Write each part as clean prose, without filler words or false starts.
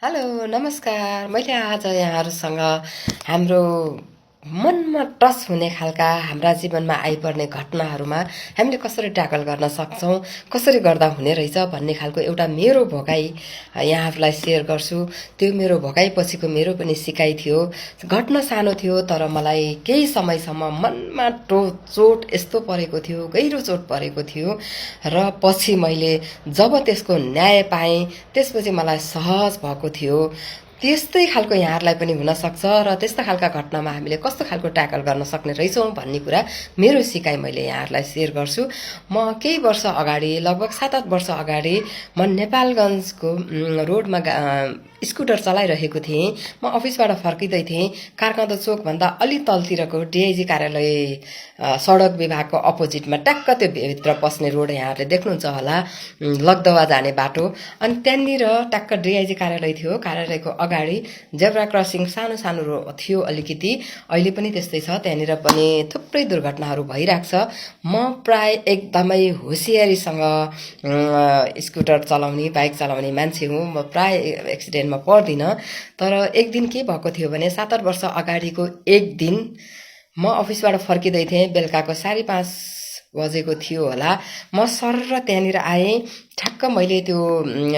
Hello नमस्कार। मैले आज यहाँहरूसँग हाम्रो मनमा टच हुने खालका हाम्रा जीवनमा आइपर्ने घटनाहरूमा हामीले कसरी ट्याकल गर्न सक्छौँ, कसरी गर्दा हुने रहेछ भन्ने खालको एउटा मेरो भोकाइ यहाँहरूलाई सेयर गर्छु। त्यो मेरो भोकाइपछिको मेरो पनि सिकाइ थियो। घटना सानो थियो तर मलाई केही समयसम्म मनमा चोट यस्तो परेको थियो, गहिरो चोट परेको थियो र पछि मैले जब त्यसको न्याय पाएँ त्यसपछि मलाई सहज भएको थियो। त्यस्तै खालको यहाँहरूलाई पनि हुनसक्छ र त्यस्तो खालका घटनामा हामीले कस्तो खालको ट्याकल गर्न सक्ने रहेछौँ भन्ने कुरा मेरो सिकाइ मैले यहाँहरूलाई सेयर गर्छु। म केही वर्ष अगाडि लगभग 7-8 वर्ष अगाडि म नेपालगञ्जको रोडमा स्कुटर चलाइरहेको थिएँ। म अफिसबाट फर्किँदै थिएँ। कारखाना चोकभन्दा अलि तलतिरको डिआइजी कार्यालय सडक विभागको अपोजिटमा ट्याक्क त्यो भित्र पस्ने रोड यहाँहरूले देख्नुहुन्छ होला, लग्दवा जाने बाटो। अनि त्यहाँनिर ट्याक्क डिआइजी कार्यालय थियो। कार्यालयको अगाडि जेब्रा क्रसिङ सानो सानो थियो अलिकति, अहिले पनि त्यस्तै छ। त्यहाँनिर पनि थुप्रै दुर्घटनाहरू भइरहेको छ। म प्राय एकदमै होसियारीसँग स्कुटर चलाउने, बाइक चलाउने मान्छे हुँ। म प्राय एक्सिडेन्टमा पर्दिनँ। तर एक दिन के भएको थियो भने 7-8 वर्ष अगाडिको एक दिन म अफिसबाट फर्किँदै थिएँ। बेलुकाको 5:30 बजेको थियो होला। म सरर त्यहाँनिर आएँ। ठ्याक्क मैले त्यो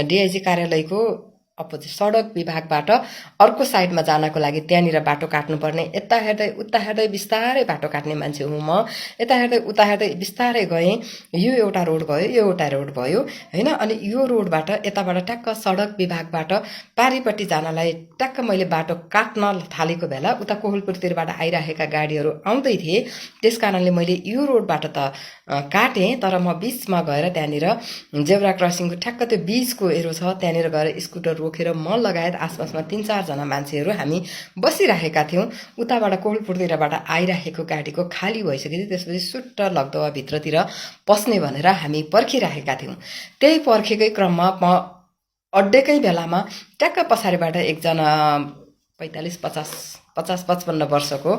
डिआइजी कार्यालयको अपोजिट सडक विभागबाट अर्को साइडमा जानको लागि त्यहाँनिर बाटो काट्नुपर्ने। यता हेर्दै उता हेर्दै बिस्तारै बाटो काट्ने मान्छे हुँ म। यता हेर्दै उता हेर्दै बिस्तारै गएँ। यो एउटा रोड भयो, यो एउटा रोड भयो होइन। अनि यो रोडबाट यताबाट ट्याक्क सडक विभागबाट पारिपट्टि जानलाई ट्याक्क मैले बाटो काट्न थालेको बेला उता कोहलपुरतिरबाट आइरहेका गाडीहरू आउँदै थिए। त्यस कारणले मैले यो रोडबाट त काटेँ, तर म बिचमा गएर त्यहाँनिर जेब्रा क्रसिङको ठ्याक्क त्यो बिचको एरो छ त्यहाँनिर गएर स्कुटर रोकेर म लगायत आसपासमा 3-4 जना मान्छेहरू हामी बसिरहेका थियौँ। उताबाट कोहलपुरतिरबाट आइरहेको गाडीको खाली भइसकेपछि त्यसपछि सुट्ट लग्दवा भित्रतिर पस्ने भनेर हामी पर्खिरहेका थियौँ। त्यही पर्खेकै क्रममा म अड्डेकै बेलामा ट्याक्क पछाडिबाट एकजना 45-50-55 वर्षको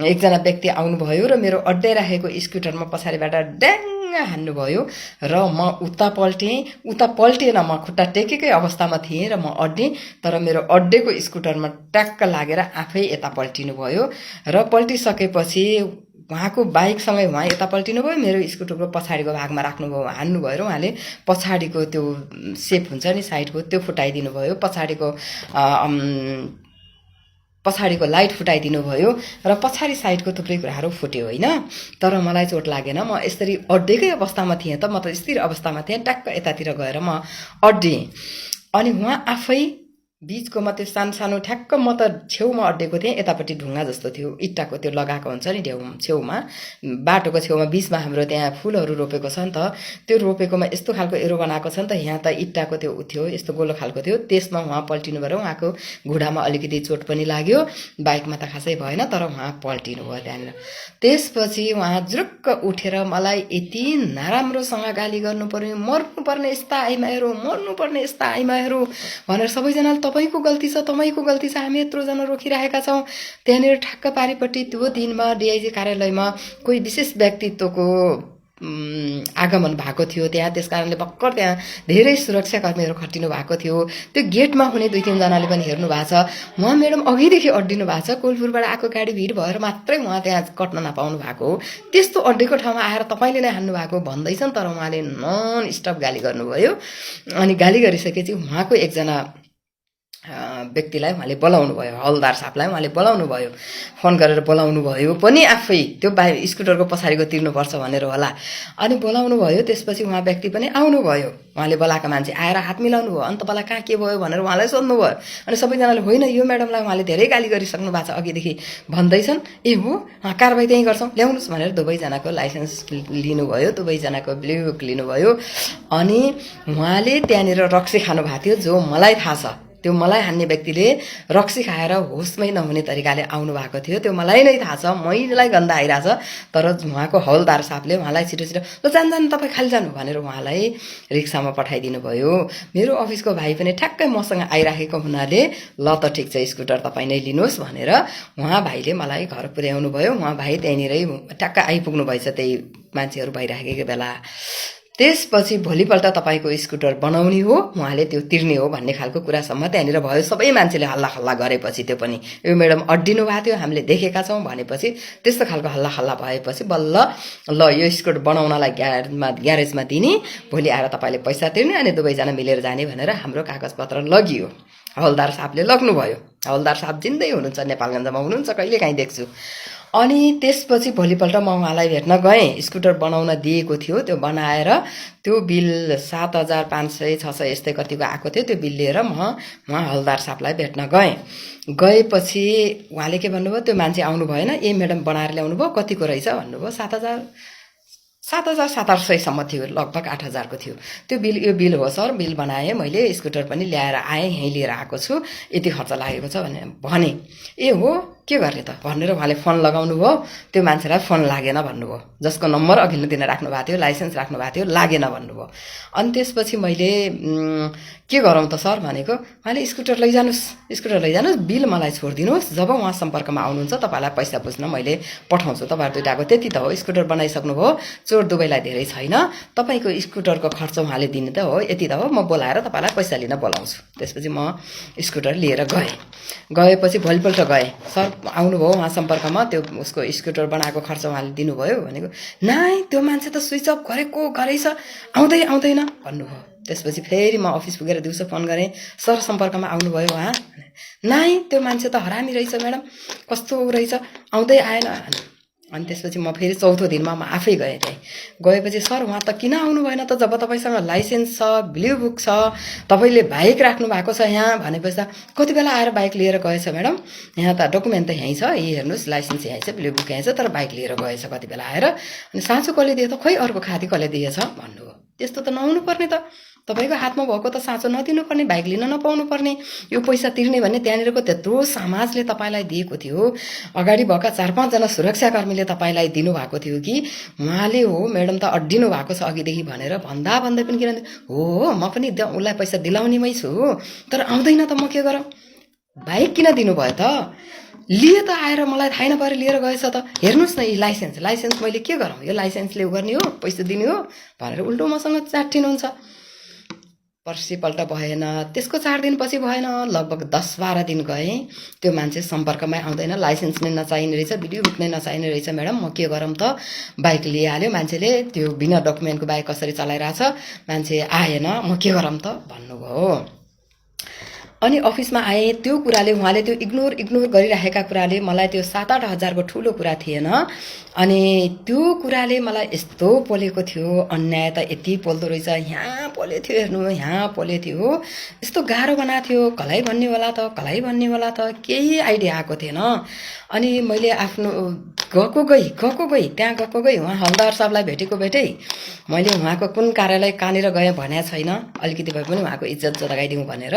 एकजना व्यक्ति आउनुभयो र मेरो अड्डाइराखेको स्कुटरमा पछाडिबाट ड्याङ्ग हान्नुभयो र म उता पल्टिएन। म खुट्टा टेकेकै अवस्थामा थिएँ र म अड्डेँ, तर मेरो अड्डेको स्कुटरमा ट्याक्क लागेर आफै यता पल्टिनु भयो। र पल्टिसकेपछि उहाँको बाइकसँगै उहाँ यता पल्टिनु भयो, मेरो स्कुटरको पछाडिको भागमा राख्नुभयो, हान्नुभयो र उहाँले पछाडिको त्यो सेप हुन्छ नि साइडको, त्यो फुटाइदिनु भयो। पछाडिको लाइट फुटाइदिनु भयो र पछाडि साइडको थुप्रै कुराहरू फुट्यो होइन। तर मलाई चोट लागेन। म यसरी अड्डेकै अवस्थामा थिएँ त, म त स्थिर अवस्थामा थिएँ। ट्याक्क यतातिर गएर म अड्डेँ। अनि उहाँ आफै बिचकोमा त्यो सानो ठ्याक्क म त छेउमा अड्डेको थिएँ। यतापट्टि ढुङ्गा जस्तो थियो, इट्टाको त्यो लगाएको हुन्छ नि छेउमा, बाटोको छेउमा बिचमा हाम्रो त्यहाँ फुलहरू रोपेको छ नि त। त्यो रोपेकोमा यस्तो खालको एरो बनाएको छ नि त। यहाँ त इट्टाको त्यो थियो, यस्तो गोलो खालको थियो। त्यसमा उहाँ पल्टिनु भएर उहाँको घुँडामा अलिकति चोट पनि लाग्यो। बाइकमा त खासै भएन, तर उहाँ पल्टिनु भयो त्यहाँनिर। त्यसपछि उहाँ जुरुक्क उठेर मलाई यति नराम्रोसँग गाली गर्नु पर्यो, मर्नुपर्ने यस्ता आइमाहरू, मर्नुपर्ने यस्ता आइमाहरू भनेर सबैजनाले तपाईँको गल्ती छ, हामी यत्रोजना रोकिरहेका छौँ। त्यहाँनिर ठ्याक्क पारिपट्टि त्यो दिनमा डिआइजी कार्यालयमा कोही विशेष व्यक्तित्वको आगमन भएको थियो त्यहाँ। त्यस कारणले भर्खर त्यहाँ धेरै सुरक्षाकर्मीहरू खटिनु भएको थियो। त्यो गेटमा हुने 2-3 जनाले पनि हेर्नु भएको छ। उहाँ म्याडम अघिदेखि अड्डिनु भएको छ, कोलपुरबाट आएको गाडी भिड भएर मात्रै उहाँ त्यहाँ कट्न नपाउनु भएको हो। त्यस्तो अड्डेको ठाउँमा आएर तपाईँले नै हान्नु भएको भन्दैछन्। तर उहाँले नन स्टप गाली गर्नुभयो। अनि गाली गरिसकेपछि उहाँको एकजना व्यक्तिलाई उहाँले बोलाउनु भयो, हवलदार साहबलाई उहाँले बोलाउनु भयो, फोन गरेर बोलाउनु भयो पनि आफै त्यो स्कुटरको पछाडिको तिर्नुपर्छ भनेर होला। अनि बोलाउनु भयो। त्यसपछि उहाँ व्यक्ति पनि आउनुभयो। उहाँले बोलाएको मान्छे आएर हात मिलाउनु भयो। अनि तपाईँलाई कहाँ के भयो भनेर उहाँलाई सोध्नुभयो। अनि सबैजनाले होइन यो म्याडमलाई उहाँले धेरै गाली गरिसक्नु भएको छ अघिदेखि भन्दैछन्। ए हो, कारबाही त्यहीँ गर्छौँ, ल्याउनुहोस् भनेर दुवैजनाको लाइसेन्स लिनुभयो, दुवैजनाको ब्लू बुक लिनुभयो। अनि उहाँले त्यहाँनिर रक्सी खानु भएको थियो, जो मलाई थाहा छ। त्यो मलाई हान्ने व्यक्तिले रक्सी खाएर होसमै नहुने तरिकाले आउनु भएको थियो। त्यो मलाई नै थाहा छ, मैलाई गन्ध आइरहेछ। तर उहाँको हवलदार साहबले उहाँलाई छिटो ल जान तपाईँ खाली जानु भनेर उहाँलाई रिक्सामा पठाइदिनु भयो। मेरो अफिसको भाइ पनि ठ्याक्कै मसँग आइराखेको हुनाले ल त ठिक छ स्कुटर तपाईँ नै लिनुहोस् भनेर उहाँ भाइले मलाई घर पुर्याउनु भयो। उहाँ भाइ त्यहीँनिरै ठ्याक्क आइपुग्नु भएछ त्यही मान्छेहरू भइराखेको बेला। त्यसपछि भोलिपल्ट तपाईँको स्कुटर बनाउने हो, उहाँले त्यो तिर्ने हो भन्ने खालको कुरासम्म त्यहाँनिर भयो। सबै मान्छेले हल्ला हल्ला गरेपछि त्यो पनि यो म्याडम अड्डिनु भएको थियो, हामीले देखेका छौँ भनेपछि त्यस्तो खालको हल्ला हल्ला भएपछि बल्ल ल यो स्कुटर बनाउनलाई ग्यारेजमा दिने, भोलि आएर तपाईँले पैसा तिर्ने, अनि दुवैजना मिलेर जाने भनेर हाम्रो कागजपत्र लगियो। हवलदार साहबले लग्नुभयो। हवलदार साहब जिन्दै हुनुहुन्छ, नेपालगञ्जमा हुनुहुन्छ, कहिले काहीँ देख्छु। अनि त्यसपछि भोलिपल्ट म उहाँलाई भेट्न गएँ। स्कुटर बनाउन दिएको थियो, त्यो बनाएर त्यो बिल 7,500 600 यस्तै कतिको आएको थियो। त्यो बिल लिएर म उहाँ हवलदार साहबलाई भेट्न गएँ। गएपछि उहाँले के भन्नुभयो, त्यो मान्छे आउनु भएन, ए म्याडम बनाएर ल्याउनु भयो, कतिको रहेछ भन्नुभयो। 7,800सम्म थियो, लगभग 8,000को थियो त्यो बिल। यो बिल हो सर, बिल बनाएँ मैले, स्कुटर पनि ल्याएर आएँ, यहीँ लिएर आएको छु, यति खर्च लागेको छ भने ए हो के गर्ने त भनेर उहाँले फोन लगाउनु भयो। त्यो मान्छेलाई फोन लागेन भन्नुभयो, जसको नम्बर अघिल्लो दिन राख्नु भएको थियो, लाइसेन्स राख्नु भएको थियो, लागेन भन्नुभयो। अनि त्यसपछि मैले के गरौँ त सर भनेको। उहाँले स्कुटर लैजानुहोस्, बिल मलाई छोडिदिनुहोस्, जब उहाँ सम्पर्कमा आउनुहुन्छ तपाईँलाई पैसा बुझ्न मैले पठाउँछु, तपाईँहरू दुइटाको त्यति त हो। स्कुटर बनाइसक्नुभयो, चोर दुवैलाई धेरै छैन, तपाईँको स्कुटरको खर्च उहाँले दिने त हो, यति त हो, म बोलाएर तपाईँलाई पैसा लिन बोलाउँछु। त्यसपछि म स्कुटर लिएर गएपछि भोलिपल्ट गएँ, सर आउनुभयो उहाँ सम्पर्कमा, त्यो उसको स्कुटर बनाएको खर्च उहाँले दिनुभयो भनेको। नाइ त्यो मान्छे त स्विच अफ गरेछ, आउँदैन भन्नुभयो। त्यसपछि फेरि म अफिस पुगेर दिउँसो फोन गरेँ, सर सम्पर्कमा आउनुभयो उहाँ? नाइ त्यो मान्छे त हरामी रहेछ म्याडम, कस्तो रहेछ, आउँदै आएन। अनि त्यसपछि म फेरि चौथो दिनमा म आफै गएँ। त्यहीँ गएपछि सर उहाँ त किन आउनु भएन त, जब तपाईँसँग लाइसेन्स छ, ब्लू बुक छ, तपाईँले बाइक राख्नु भएको छ यहाँ भनेपछि त कति बेला आएर बाइक लिएर गएछ म्याडम, यहाँ त डकुमेन्ट त यहीँ छ, यही हेर्नुहोस् लाइसेन्स यहीँ छ, ब्लू बुक यहीँ छ, तर बाइक लिएर गएछ कति बेला आएर। अनि साँचो कसले दिए त, खोइ अर्को खाती कसले दिएछ भन्नुभयो। त्यस्तो त नहुनु पर्ने त, तपाईँको हातमा भएको त साँचो नदिनु पर्ने, बाइक लिन नपाउनु पर्ने, यो पैसा तिर्ने भन्ने त्यहाँनिरको त्यत्रो समाजले तपाईँलाई दिएको थियो, अगाडि भएका 4-5 जना सुरक्षाकर्मीले तपाईँलाई दिनुभएको थियो कि उहाँले हो म्याडम त अड्डिनु भएको छ अघिदेखि भनेर भन्दै पनि किन हो, म पनि उसलाई पैसा दिलाउनेमै छु, तर आउँदैन त म के गरौँ, बाइक किन दिनुभयो त, लिए त आएर मलाई थाहा नपाएर लिएर गएछ त, हेर्नुहोस् न यी लाइसेन्स मैले के गरौँ, यो लाइसेन्सले गर्ने हो, पैसा दिने हो भनेर उल्टो मसँग चाट्टिनुहुन्छ। पर्सिपल्ट भएन, त्यसको 4 दिनपछि भएन, लगभग 10-12 दिन गएँ, त्यो मान्छे सम्पर्कमै आउँदैन, लाइसेन्स नै नचाहिने रहेछ, भिडियो बुक नै नचाहिने रहेछ, म्याडम म के गरौँ त, बाइक लिइहाल्यो मान्छेले, त्यो बिना डकुमेन्टको बाइक कसरी चलाइरहेछ, मान्छे आएन, म के गरौँ त भन्नुभयो। अनि अफिसमा आएँ, त्यो कुराले उहाँले त्यो इग्नोर गरिरहेका कुराले मलाई त्यो 7-8 हजारको ठुलो कुरा थिएन, अनि त्यो कुराले मलाई यस्तो पोलेको थियो, अन्याय त यति पोल्दो रहेछ, यहाँ पोले थियो हेर्नु, यहाँ पोले थियो, यस्तो गाह्रो बनाएको थियो, कसलाई भन्ने होला त केही आइडिया आएको थिएन। अनि मैले आफ्नो गएको गई उहाँ हवलदार साहबलाई भेटेँ, मैले उहाँको कुन कार्यालय कहाँनिर गएँ भने छैन, अलिकति भए पनि उहाँको इज्जत जोगाइदिउँ भनेर,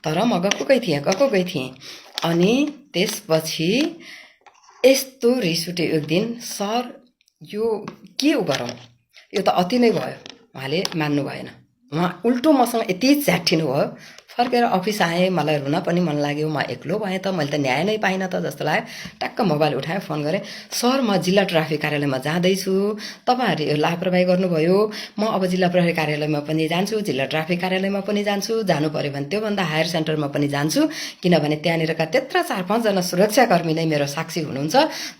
तर म गएको गई थिएँ। अनि त्यसपछि यस्तो रिस उठ्यो एक दिन, सर यो के गरौँ, यो त अति नै भयो, उहाँले मान्नु भएन, उहाँ उल्टो मसँग यति च्याट्टिनु भयो। फर्केर अफिस आएँ, मलाई रुन पनि मन लाग्यो, म एक्लो भएँ त, मैले त न्याय नै पाइनँ त जस्तो लाग्यो। टक्क मोबाइल उठाएँ, फोन गरेँ, सर म जिल्ला ट्राफिक कार्यालयमा जाँदैछु, तपाईँहरूले यो लापरवाही गर्नुभयो, म अब जिल्ला प्रहरी कार्यालयमा पनि जान्छु, जिल्ला ट्राफिक कार्यालयमा पनि जान्छु, जानु पर्यो भने त्योभन्दा हायर सेन्टरमा पनि जान्छु, किनभने त्यहाँनिरका त्यत्रा 4-5 जना सुरक्षाकर्मी नै मेरो साक्षी हुनुहुन्छ,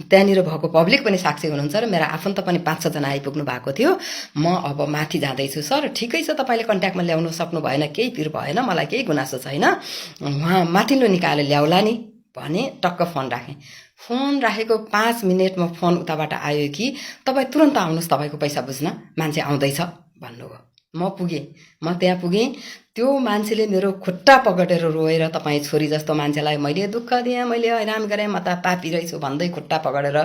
त्यहाँनिर भएको पब्लिक पनि साक्षी हुनुहुन्छ, र मेरो आफन्त पनि 5-6 जना आइपुग्नु भएको थियो, म अब माथि जाँदैछु सर, ठिकै छ तपाईँले कन्ट्याक्टमा ल्याउनु सक्नु भएन, केही पिर भएन, मलाई केही गुनासो छैन, उहाँ माथिल्लो निकालेर ल्याउला नि भने टक्क फोन राखेँ। फोन राखेको 5 मिनटमा फोन उताबाट आयो कि तपाईँ तुरन्त आउनुहोस् तपाईँको पैसा बुझ्न, मान्छे आउँदैछ भन्नुभयो। म त्यहाँ पुगेँ, त्यो मान्छेले मेरो खुट्टा पकडेर रोएर, तपाईँ छोरी जस्तो मान्छेलाई मैले दुःख दिएँ, मैले हैरान गरेँ, म त पापी रहेछु भन्दै खुट्टा पकडेर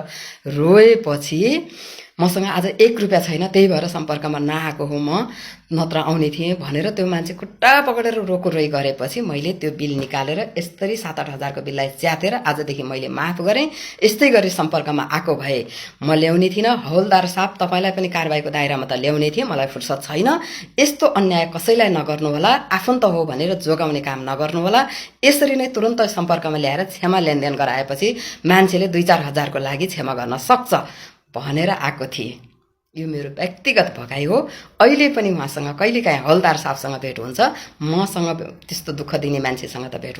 रोएपछि मसँग आज 1 रुपियाँ छैन, त्यही भएर सम्पर्कमा नआएको हो म, नत्र आउने थिएँ भनेर त्यो मान्छे खुट्टा पकडेर रोई गरेपछि मैले त्यो बिल निकालेर यसरी 7-8 हजारको बिललाई च्यातेर आजदेखि मैले माफ गरेँ। यस्तै गरी सम्पर्कमा आएको भए म ल्याउने थिइनँ, हवलदार साहब तपाईँलाई पनि कारबाहीको दायरामा त ल्याउने थिएँ, मलाई फुर्सद छैन, यस्तो अन्याय कसैलाई नगर्नु होला, आफन्त हो भनेर जोगाउने काम नगर्नु होला, यसरी नै तुरन्त सम्पर्कमा ल्याएर क्षमा लेनदेन गराएपछि मान्छेले 2-4 हजारको लागि क्षमा गर्न सक्छ भनेर आएको थिएँ। यो मेरो व्यक्तिगत भगाइ हो। अहिले पनि उहाँसँग कहिलेकाहीँ हवलदार साहबसँग भेट हुन्छ, मसँग त्यस्तो दुःख दिने मान्छेसँग त भेट